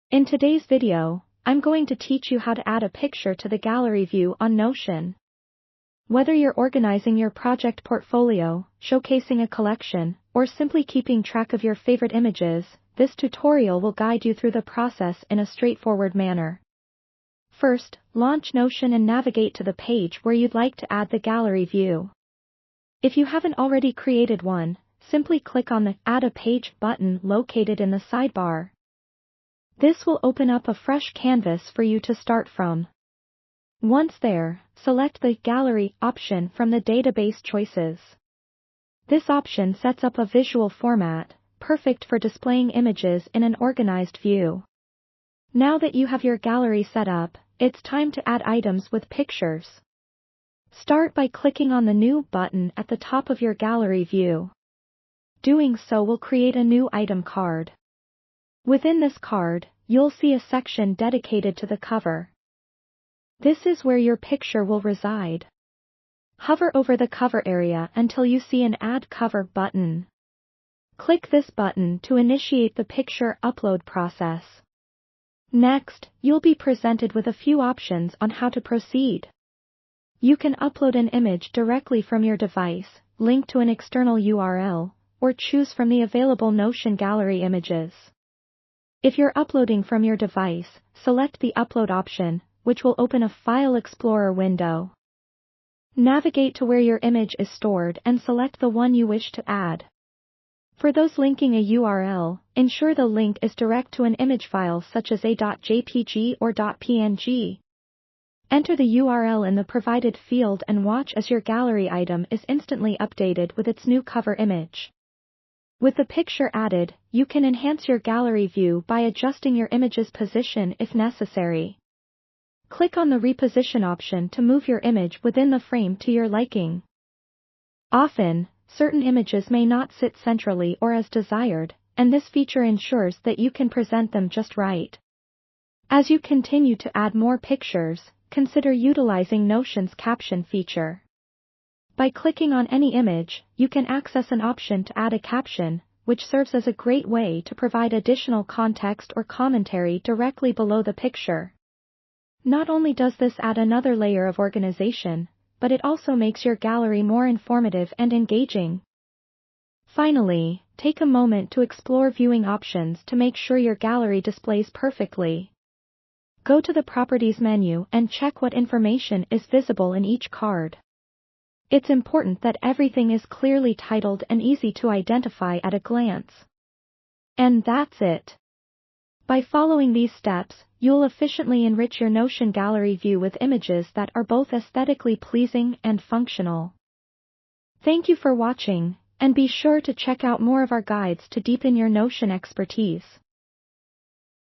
In today's video, I'm going to teach you how to add a picture to the gallery view on Notion. Whether you're organizing your project portfolio, showcasing a collection, or simply keeping track of your favorite images, this tutorial will guide you through the process in a straightforward manner. First, launch Notion and navigate to the page where you'd like to add the gallery view. If you haven't already created one, simply click on the Add a Page button located in the sidebar. This will open up a fresh canvas for you to start from. Once there, select the Gallery option from the database choices. This option sets up a visual format, perfect for displaying images in an organized view. Now that you have your gallery set up, it's time to add items with pictures. Start by clicking on the New button at the top of your gallery view. Doing so will create a new item card. Within this card, you'll see a section dedicated to the cover. This is where your picture will reside. Hover over the cover area until you see an Add Cover button. Click this button to initiate the picture upload process. Next, you'll be presented with a few options on how to proceed. You can upload an image directly from your device, link to an external URL, or choose from the available Notion gallery images. If you're uploading from your device, select the Upload option, which will open a File Explorer window. Navigate to where your image is stored and select the one you wish to add. For those linking a URL, ensure the link is direct to an image file such as a .jpg or .png. Enter the URL in the provided field and watch as your gallery item is instantly updated with its new cover image. With the picture added, you can enhance your gallery view by adjusting your image's position if necessary. Click on the Reposition option to move your image within the frame to your liking. Often, certain images may not sit centrally or as desired, and this feature ensures that you can present them just right. As you continue to add more pictures, consider utilizing Notion's caption feature. By clicking on any image, you can access an option to add a caption, which serves as a great way to provide additional context or commentary directly below the picture. Not only does this add another layer of organization, but it also makes your gallery more informative and engaging. Finally, take a moment to explore viewing options to make sure your gallery displays perfectly. Go to the Properties menu and check what information is visible in each card. It's important that everything is clearly titled and easy to identify at a glance. And that's it. By following these steps, you'll efficiently enrich your Notion gallery view with images that are both aesthetically pleasing and functional. Thank you for watching, and be sure to check out more of our guides to deepen your Notion expertise.